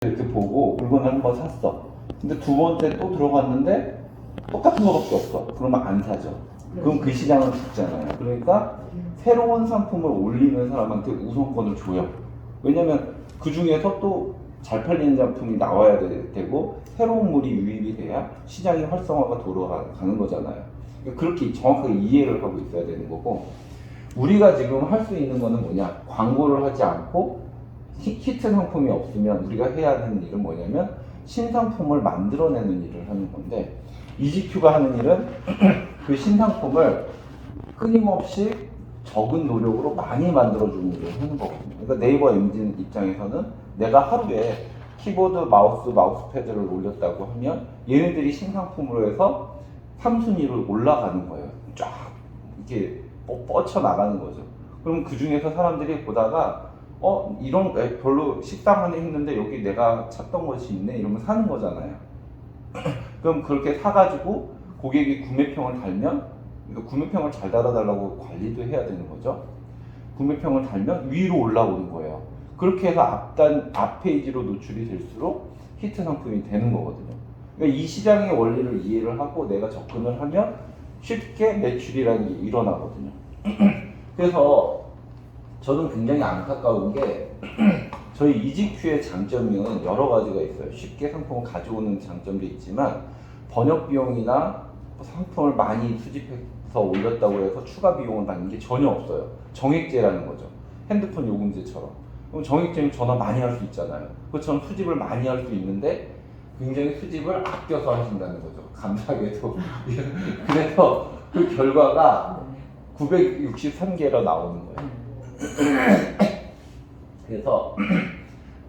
이렇게 보고 물건을 한번 샀어. 근데 두 번째 또 들어갔는데 똑같은 거밖에 없어. 그러면 안 사죠. 그럼 그 시장은 죽잖아요. 그러니까 새로운 상품을 올리는 사람한테 우선권을 줘요. 왜냐면 그 중에서 또 잘 팔리는 상품이 나와야 되고 새로운 물이 유입이 돼야 시장의 활성화가 돌아가는 거잖아요. 그러니까 그렇게 정확하게 이해를 하고 있어야 되는 거고, 우리가 지금 할 수 있는 거는 뭐냐? 광고를 하지 않고 히트 상품이 없으면 우리가 해야 하는 일은 뭐냐면 신상품을 만들어내는 일을 하는 건데, 이지큐가 하는 일은 그 신상품을 끊임없이 적은 노력으로 많이 만들어주는 일을 하는 거거든요. 그러니까 네이버 엔진 입장에서는 내가 하루에 키보드, 마우스패드를 올렸다고 하면 얘네들이 신상품으로 해서 3순위로 올라가는 거예요. 쫙 이렇게 뻗쳐나가는 거죠. 그럼 그 중에서 사람들이 보다가 이런 별로 식상하네 했는데 여기 내가 찾던 것이 있네 이러면 사는 거잖아요. 그럼 그렇게 사가지고 고객이 구매평을 달면, 구매평을 잘 달아달라고 관리도 해야 되는 거죠. 구매평을 달면 위로 올라오는 거예요. 그렇게 해서 앞 페이지로 노출이 될수록 히트 상품이 되는 거거든요. 그러니까 이 시장의 원리를 이해를 하고 내가 접근을 하면 쉽게 매출이라는 게 일어나거든요. 그래서 저는 굉장히 안타까운 게 저희 이지큐의 장점은 여러 가지가 있어요. 쉽게 상품을 가져오는 장점도 있지만 번역 비용이나 상품을 많이 수집해서 올렸다고 해서 추가 비용을 받는 게 전혀 없어요. 정액제라는 거죠. 핸드폰 요금제처럼. 그럼 정액제는 전화 많이 할 수 있잖아요. 그것처럼 수집을 많이 할 수 있는데 굉장히 수집을 아껴서 하신다는 거죠. 감사하게도. 그래서 그 결과가 963개로 나오는 거예요. 그래서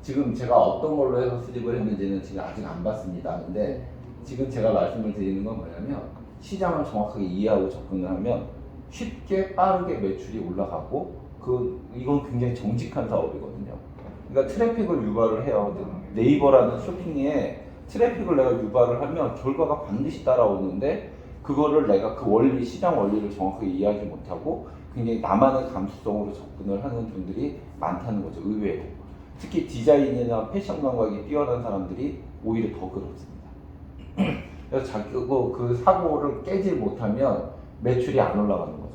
지금 제가 어떤 걸로 해서 수집을 했는지는 지금 아직 안 봤습니다. 근데 지금 제가 말씀을 드리는 건 뭐냐면 시장을 정확하게 이해하고 접근을 하면 쉽게 빠르게 매출이 올라가고 이건 굉장히 정직한 사업이거든요. 그러니까 트래픽을 유발을 해요. 네이버라는 쇼핑에 트래픽을 내가 유발을 하면 결과가 반드시 따라오는데 그거를 내가 그 원리, 시장 원리를 정확하게 이해하지 못하고 굉장히 나만의 감수성으로 접근을 하는 분들이 많다는 거죠. 의외로. 특히 디자인이나 패션 감각이 뛰어난 사람들이 오히려 더 그렇습니다. 그래서 그 사고를 깨지 못하면 매출이 안 올라가는 거죠.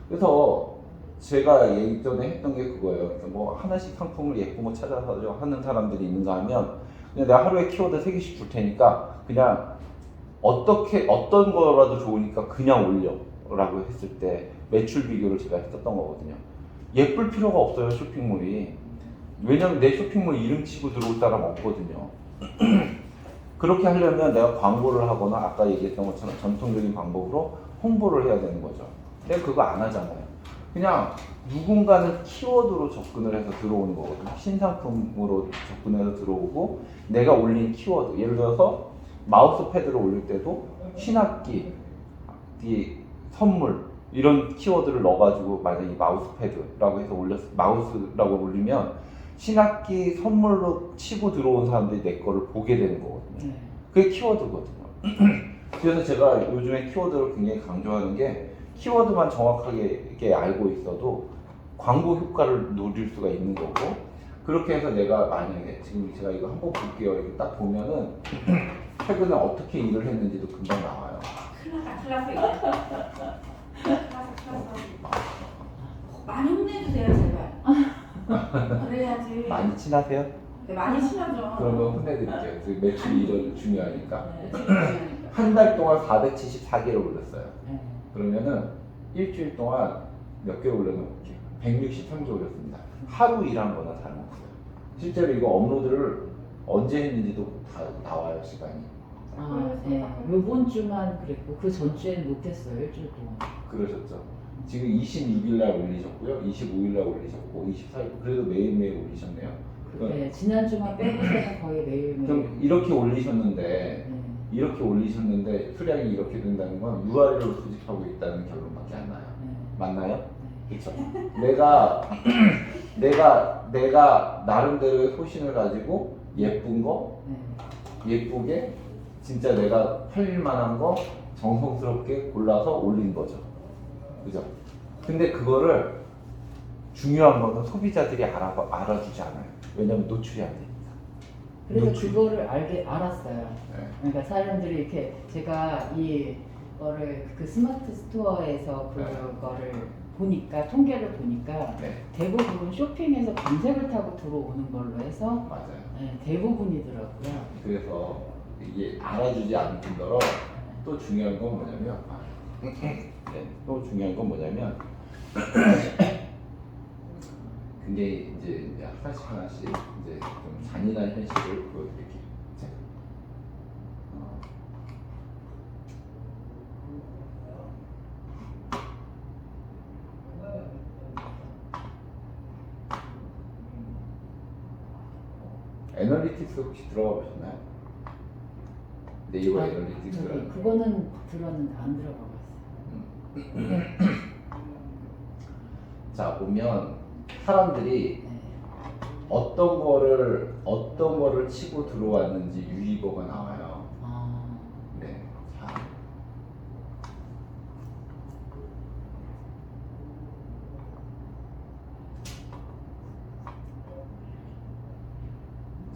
그래서 제가 예전에 했던 게 그거예요. 그러니까 뭐 하나씩 상품을 예쁜 거 찾아서 하는 사람들이 있는가 하면 그냥 내가 하루에 키워드 3개씩 줄 테니까 그냥 어떤 거라도 좋으니까 그냥 올려라고 했을 때 매출 비교를 제가 했었던 거거든요. 예쁠 필요가 없어요, 쇼핑몰이. 왜냐면 내 쇼핑몰 이름 치고 들어올 사람 없거든요. 그렇게 하려면 내가 광고를 하거나 아까 얘기했던 것처럼 전통적인 방법으로 홍보를 해야 되는 거죠. 근데 그거 안 하잖아요. 그냥 누군가는 키워드로 접근을 해서 들어오는 거거든요. 신상품으로 접근해서 들어오고 내가 올린 키워드, 예를 들어서 마우스 패드를 올릴 때도 신학기, 선물 이런 키워드를 넣어가지고 만약에 마우스 패드라고 해서 마우스라고 올리면 신학기 선물로 치고 들어온 사람들이 내 거를 보게 되는 거거든요. 그게 키워드거든요. 그래서 제가 요즘에 키워드를 굉장히 강조하는 게 키워드만 정확하게 이렇게 알고 있어도 광고 효과를 노릴 수가 있는 거고, 그렇게 해서 내가 만약에 지금 제가 이거 한번 볼게요. 이거 딱 보면은 최근에 어떻게 일을 했는지도 금방 나와요. 많이 혼내주세요, 제발. 그래야지. 많이 친하세요? 네, 많이 친하죠. 그러면 혼내드릴게요. 그 매출이 이런 중요하니까. 네, 중요하니까. 한 달 동안 474개를 올렸어요. 네. 그러면은 일주일 동안 몇 개 올려놓을게요. 163개 올렸습니다. 하루 일한 거나 다름없어요. 실제로 이거 업로드를 언제 했는지도 다 나와요, 시간이. 네. 요번 주만 그랬고 그 전주에는 못했어요. 일주일 동안. 그러셨죠. 지금 26일 날 올리셨고요. 25일 날 올리셨고 24일 그래도 매일매일 올리셨네요. 네, 지난주만 빼고서는 거의 매일매일. 그럼 이렇게 올리셨는데 이렇게 올리셨는데 수량이 이렇게 된다는 건 URL로 수집하고 있다는 결론밖에 안 나요. 맞나요? 그렇죠. 내가 나름대로의 소신을 가지고 예쁜 거, 예쁘게 진짜 내가 팔릴 만한 거 정성스럽게 골라서 올린 거죠. 그죠? 근데 그거를 중요한 거는 소비자들이 알아주지 않아요. 왜냐면 노출이 안 되니까. 그래서 노출. 그거를 알았어요. 네. 그러니까 사람들이 이렇게 제가 이거를 그 스마트 스토어에서 그거를 보니까 통계를 보니까 네. 대부분 쇼핑에서 검색을 타고 들어오는 걸로 해서 맞아요. 네, 대부분이더라고요. 그래서 이게 알아주지 않을 뿐더러 또 중요한 건 뭐냐면 네, 또 중요한 건 뭐냐면 굉장히 이제 하나씩 이제 좀 잔인한 현실을 보여드릴게요. 자, 애널리틱스 혹시 들어가 보셨나요? 네이버 애널리틱스라는 그거는 들었는데 안 들어가봤어요. 자 보면 사람들이 네. 어떤 거를 치고 들어왔는지 유의보가 나와요. 아, 네.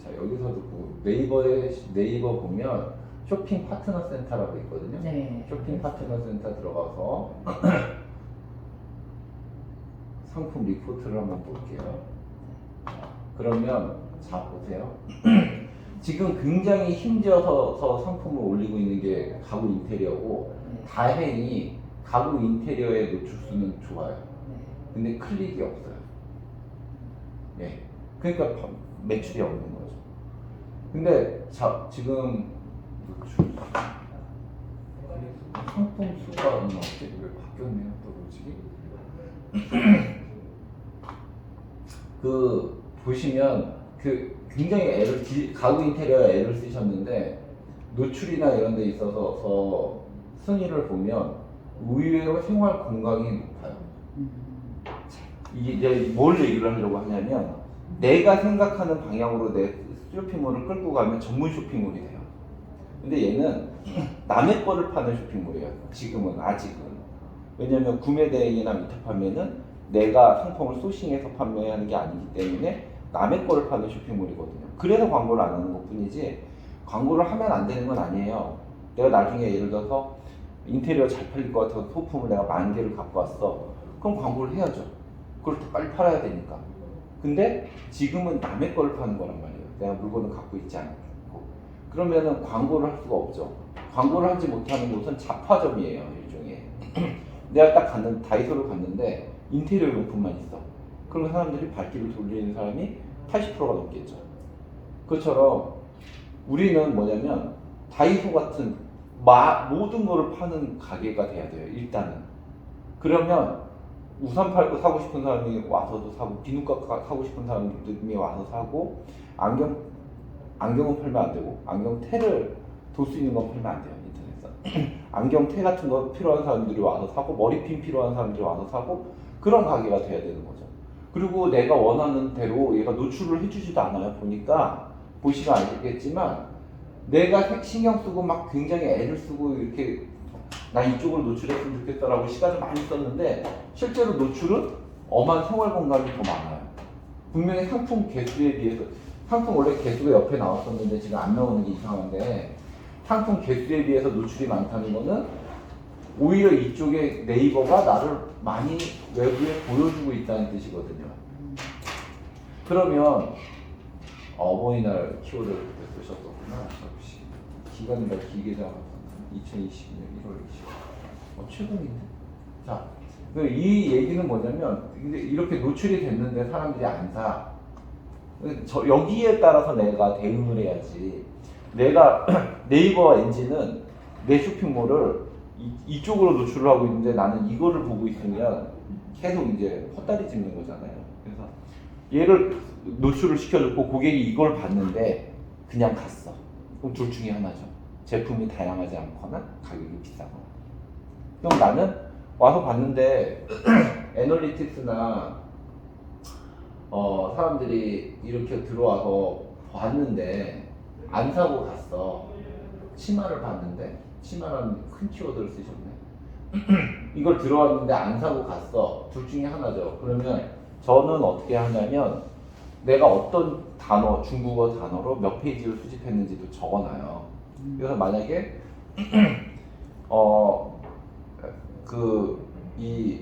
자 여기서도 네이버 보면 쇼핑 파트너 센터라고 있거든요. 네. 쇼핑 파트너 센터 들어가서 상품 리포트를 한번 볼게요. 그러면 자 보세요. 지금 굉장히 힘줘서 상품을 올리고 있는 게 가구 인테리어고 네. 다행히 가구 인테리어의 노출수는 좋아요. 네. 근데 클릭이 없어요. 예. 그러니까 매출이 없는 거죠. 근데 자 지금 노출 상품 수가 얼마 없지? 왜 바뀌었네요 또 솔직히. 그 보시면 그 굉장히 가구 인테리어에 애를 쓰셨는데 노출이나 이런 데 있어서 순위를 보면 의외로 생활 건강이 높아요. 이게 이제 뭘 얘기를 하려고 하냐면 내가 생각하는 방향으로 내 쇼핑몰을 끌고 가면 전문 쇼핑몰이 돼요. 근데 얘는 남의 거를 파는 쇼핑몰이에요. 지금은 아직은. 왜냐면 구매 대행이나 미터 판매는 내가 상품을 소싱해서 판매하는 게 아니기 때문에 남의 거를 파는 쇼핑몰이거든요. 그래서 광고를 안 하는 것 뿐이지 광고를 하면 안 되는 건 아니에요. 내가 나중에 예를 들어서 인테리어 잘 팔릴 것 같아서 소품을 내가 10,000개를 갖고 왔어. 그럼 광고를 해야죠. 그걸 더 빨리 팔아야 되니까. 근데 지금은 남의 거를 파는 거란 말이에요. 내가 물건을 갖고 있지 않고. 그러면은 광고를 할 수가 없죠. 광고를 하지 못하는 곳은 잡화점이에요. 일종의. 내가 딱 다이소를 갔는데 인테리어 용품만 있어. 그러면 사람들이 발길을 돌리는 사람이 80%가 넘겠죠. 그것처럼 우리는 뭐냐면 다이소 같은 모든 거를 파는 가게가 돼야 돼요. 일단은. 그러면 우산 사고 싶은 사람이 와서도 사고, 비누가 사고 싶은 사람이 와서 사고, 안경은 팔면 안 되고, 안경테를 돌 수 있는 건 팔면 안 돼요. 인터넷에서. 안경테 같은 거 필요한 사람들이 와서 사고, 머리핀 필요한 사람들이 와서 사고, 그런 가게가 돼야 되는 거죠. 그리고 내가 원하는 대로 얘가 노출을 해주지도 않아요. 보니까 보시면 알겠지만 내가 신경 쓰고 막 굉장히 애를 쓰고 이렇게 나 이쪽으로 노출했으면 좋겠다라고 시간을 많이 썼는데 실제로 노출은 엄한 생활 공간이 더 많아요. 분명히 상품 개수에 비해서 상품 원래 개수가 옆에 나왔었는데 지금 안 나오는 게 이상한데 상품 개수에 비해서 노출이 많다는 거는 오히려 이쪽에 네이버가 나를 많이 외부에 보여주고 있다는 뜻이거든요. 그러면 어버이날 키워드를 그때 쓰셨었구나. 역시 기간이 더 길게 잡았었나. 2020년 1월 20일. 최근인데? 자, 이 얘기는 뭐냐면 근데 이렇게 노출이 됐는데 사람들이 안 사. 여기에 따라서 내가 대응을 해야지. 내가 네이버 엔진은 내 쇼핑몰을 이쪽으로 노출을 하고 있는데 나는 이거를 보고 있으면 계속 이제 헛다리 짚는 거잖아요. 그래서 얘를 노출을 시켜줬고 고객이 이걸 봤는데 그냥 갔어. 그럼 둘 중에 하나죠. 제품이 다양하지 않거나 가격이 비싸거나. 그럼 나는 와서 봤는데 애널리틱스나 사람들이 이렇게 들어와서 봤는데 안 사고 갔어. 치마를 봤는데 치마라는 큰 키워드를 쓰셨네. 이걸 들어왔는데 안 사고 갔어. 둘 중에 하나죠. 그러면 저는 어떻게 하냐면 내가 어떤 단어, 중국어 단어로 몇 페이지를 수집했는지도 적어놔요. 그래서 만약에 이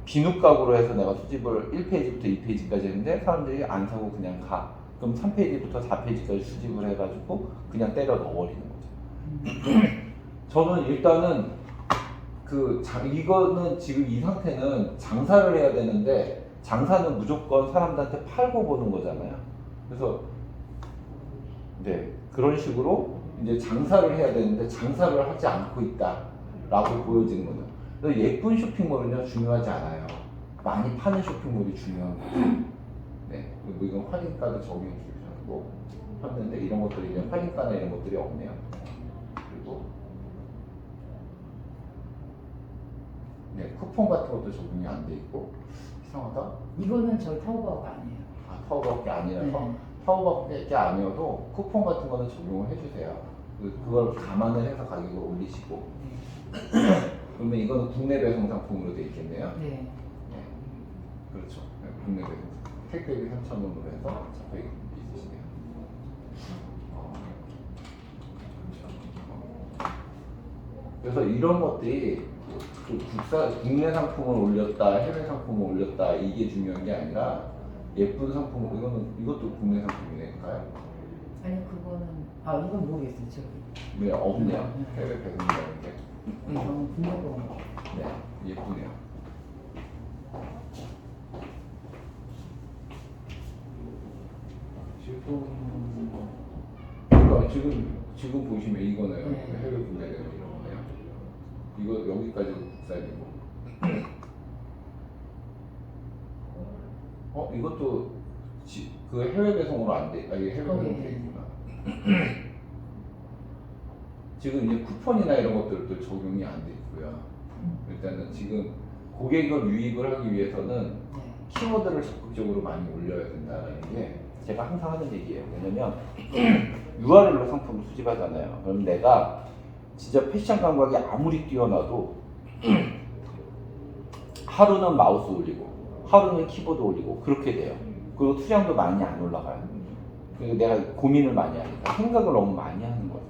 비누가구로 해서 내가 수집을 1페이지부터 2페이지까지 했는데 사람들이 안 사고 그냥 가. 그럼 3페이지부터 4페이지까지 수집을 해가지고 그냥 때려 넣어버리는 거죠. 저는 일단은 이거는 지금 이 상태는 장사를 해야 되는데 장사는 무조건 사람들한테 팔고 보는 거잖아요. 그래서 네, 그런 식으로 이제 장사를 해야 되는데 장사를 하지 않고 있다라고 보여지는 거죠. 그래서 예쁜 쇼핑몰은요 중요하지 않아요. 많이 파는 쇼핑몰이 중요한 거죠. 네, 그리고 이건 할인가도 적용해 주셔고 했는데 이런 것들이 이제 할인가나 이런 것들이 없네요. 그리고 네, 쿠폰 같은 것도 적용이 안 돼 있고 이상하다. 이거는 저희 타오바오가 아니에요. 아, 타오밖에 아니라서 네. 타오밖에 아니어도 쿠폰 같은 거는 적용을 해주세요. 그걸 감안을 해서 가격을 올리시고 그러면 이거는 국내 배송 상품으로 돼 있겠네요. 네. 네. 그렇죠. 네, 국내 배송 택배비 3,000원으로 해서 적용이 있으시네요. 그래서 이런 것들이 국내 상품을 올렸다, 해외 상품을 올렸다 이게 중요한 게 아니라 예쁜 상품 이것도 국내 상품이니까요. 아니 그거는 이건 모르겠어요. 저기. 네, 없네요. 해외 배송이라는 게. 이건 국내로. 네, 예쁘네요. 지금 보시면 이거네요. 네. 해외 구매되는 이런 거네요. 이거 여기까지 국산이고. 이것도 그 해외 배송으로 안 돼. 이게 해외 배송 돼 있구나. 지금 이제 쿠폰이나 이런 것들도 적용이 안 돼 있고요. 일단은 지금 고객을 유입을 하기 위해서는 네. 키워드를 적극적으로 많이 올려야 된다는 게 제가 항상 하는 얘기예요. 왜냐면 URL로 상품을 수집하잖아요. 그럼 내가 진짜 패션 감각이 아무리 뛰어나도 하루는 마우스 올리고 하루는 키보드 올리고 그렇게 돼요. 그리고 투장도 많이 안 올라가요. 그래서 내가 고민을 많이 하니까 생각을 너무 많이 하는 거죠.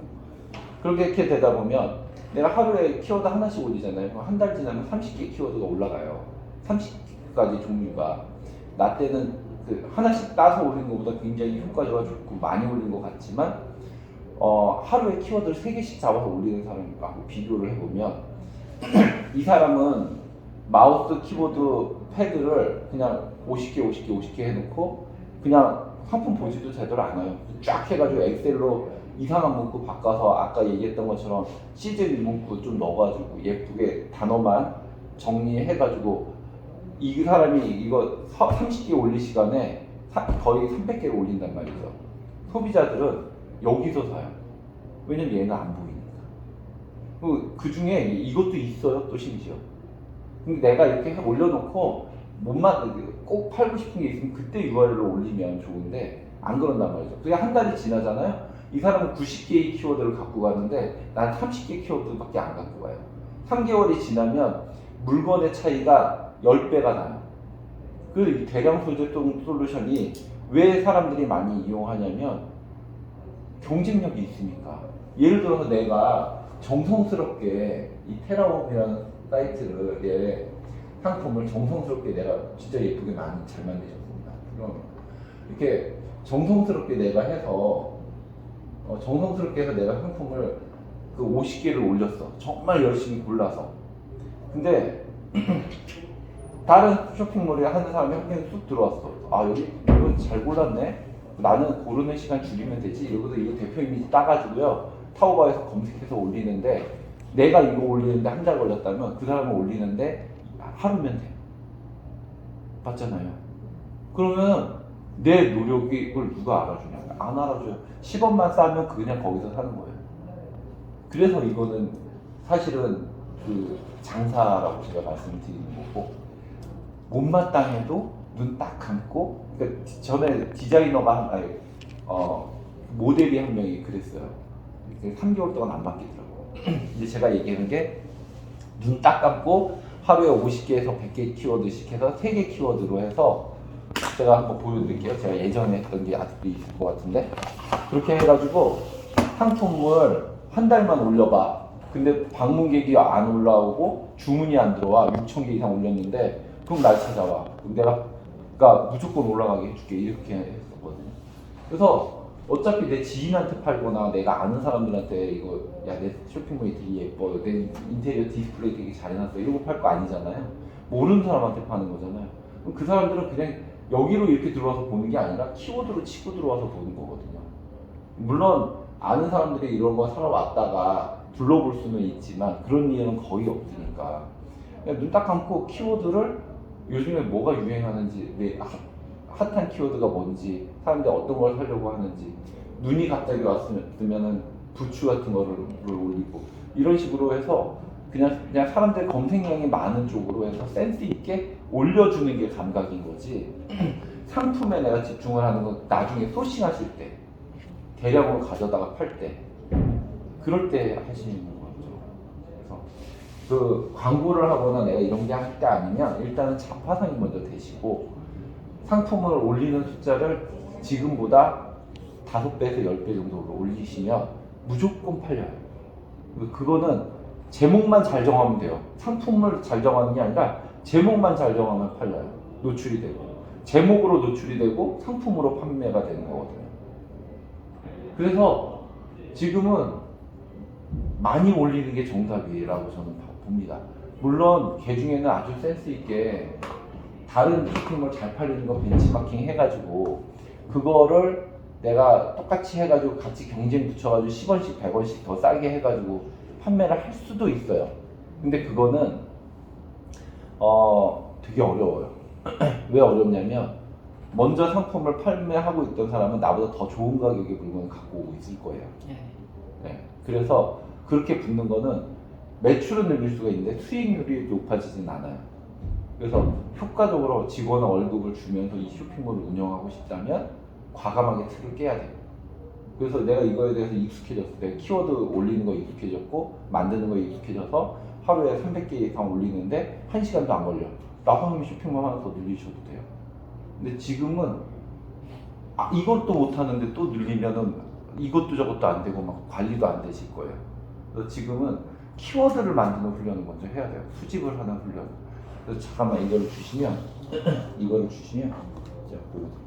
그렇게 되다 보면 내가 하루에 키워드 하나씩 올리잖아요. 그럼 한 달 지나면 30개 키워드가 올라가요. 30가지 종류가. 나 때는 하나씩 따서 올린 것보다 굉장히 효과가 좋고 많이 올린 것 같지만 하루에 키워드를 3개씩 잡아서 올리는 사람하고 비교를 해보면 이 사람은 마우스, 키보드, 패드를 그냥 50개 해놓고 그냥 상품 보지도 제대로 안 해요. 쫙 해가지고 엑셀로 이상한 문구 바꿔서 아까 얘기했던 것처럼 시즌 문구 좀 넣어가지고 예쁘게 단어만 정리해가지고 이 사람이 이거 30개 올릴 시간에 거의 300개를 올린단 말이죠. 소비자들은 여기서 사요. 왜냐면 얘는 안 보이니까. 그 중에 이것도 있어요, 또 심지어. 근데 내가 이렇게 올려놓고 꼭 팔고 싶은 게 있으면 그때 URL을 올리면 좋은데 안 그런단 말이죠. 그게 한 달이 지나잖아요. 이 사람은 90개의 키워드를 갖고 가는데 난 30개 키워드밖에 안 갖고 가요. 3개월이 지나면 물건의 차이가 10배가 나요. 그 대량 소재통 솔루션이 왜 사람들이 많이 이용하냐면 경쟁력이 있으니까. 예를 들어서 내가 정성스럽게 이 테라홈이라는 사이트를 상품을 정성스럽게 내가 진짜 예쁘게 많이 잘 만드셨습니다. 그럼 이렇게 정성스럽게 내가 해서 정성스럽게 해서 내가 상품을 그 50개를 올렸어. 정말 열심히 골라서. 근데 다른 쇼핑몰에 하는 사람이 한 명이 쑥 들어왔어. 여기 이거 잘 골랐네. 나는 고르는 시간 줄이면 되지. 여기서 이거 대표 이미지 따가지고요. 타오바오에서 검색해서 올리는데 내가 이거 올리는데 한 달 걸렸다면 그 사람은 올리는데 하루면 돼. 맞잖아요. 그러면 내 노력이 그걸 누가 알아주냐? 안 알아줘요. 10원만 싸면 그냥 거기서 사는 거예요. 그래서 이거는 사실은 그 장사라고 제가 말씀드리는 거고 못마땅해도 눈 딱 감고 그러니까 전에 디자이너가 모델이 한 명이 그랬어요. 3개월 동안 안 바뀌더라고요. 근데 제가 얘기하는 게 눈 딱 감고 하루에 50개에서 100개 키워드씩 해서 3개 키워드로 해서 제가 한번 보여드릴게요. 제가 예전에 했던 게 아직도 있을 것 같은데 그렇게 해가지고 상품을 한 달만 올려봐. 근데 방문객이 안 올라오고 주문이 안 들어와. 6,000개 이상 올렸는데 그럼 날 찾아와. 그럼 내가 그러니까 무조건 올라가게 해줄게 이렇게 했었거든요. 그래서 어차피 내 지인한테 팔거나 내가 아는 사람들한테 이거 야 내 쇼핑몰이 되게 예뻐, 내 인테리어 디스플레이 되게 잘 해놨어 이러고 팔 거 아니잖아요. 모르는 사람한테 파는 거잖아요. 그럼 그 사람들은 그냥 여기로 이렇게 들어와서 보는 게 아니라 키워드로 치고 들어와서 보는 거거든요. 물론 아는 사람들이 이런 거 사러 왔다가 둘러볼 수는 있지만 그런 일은 거의 없으니까 그냥 눈 딱 감고 키워드를 요즘에 뭐가 유행하는지 내 핫한 키워드가 뭔지 사람들이 어떤 걸 사려고 하는지 눈이 갑자기 왔으면은 부추 같은 거를 올리고 이런 식으로 해서 그냥 사람들 검색량이 많은 쪽으로 해서 센스 있게 올려주는 게 감각인 거지. 상품에 내가 집중을 하는 건 나중에 소싱하실 때 대량으로 가져다가 팔 때 그럴 때 하시는 거죠. 그래서 그 광고를 하거나 내가 이런 게 할 때 아니면 일단은 자파상이 먼저 되시고 상품을 올리는 숫자를 지금보다 5배에서 10배 정도로 올리시면 무조건 팔려요. 그거는 제목만 잘 정하면 돼요. 상품을 잘 정하는 게 아니라 제목만 잘 정하면 팔려요. 노출이 되고 제목으로 노출이 되고 상품으로 판매가 되는 거거든요. 그래서 지금은 많이 올리는 게 정답이라고 저는 봅니다. 물론 개 중에는 아주 센스 있게 다른 쇼핑몰 잘 팔리는 거 벤치마킹 해가지고 그거를 내가 똑같이 해가지고 같이 경쟁 붙여가지고 10원씩 100원씩 더 싸게 해가지고 판매를 할 수도 있어요. 근데 그거는 되게 어려워요. 왜 어렵냐면 먼저 상품을 판매하고 있던 사람은 나보다 더 좋은 가격의 물건을 갖고 오고 있을 거예요. 네. 그래서 그렇게 붙는 거는 매출은 늘릴 수가 있는데 수익률이 높아지진 않아요. 그래서 효과적으로 직원의 월급을 주면서 이 쇼핑몰을 운영하고 싶다면 과감하게 틀을 깨야 돼요. 그래서 내가 이거에 대해서 익숙해졌어. 내가 키워드 올리는 거 익숙해졌고 만드는 거 익숙해져서 하루에 300개 이상 올리는데 1시간도 안 걸려. 나가면 쇼핑몰 하나 더 늘리셔도 돼요. 근데 지금은 이것도 못하는데 또 늘리면은 이것도 저것도 안 되고 막 관리도 안 되실 거예요. 그래서 지금은 키워드를 만드는 훈련을 먼저 해야 돼요. 수집을 하는 훈련. 그래서 잠깐만 이거를 주시면 자, 보여드릴게요.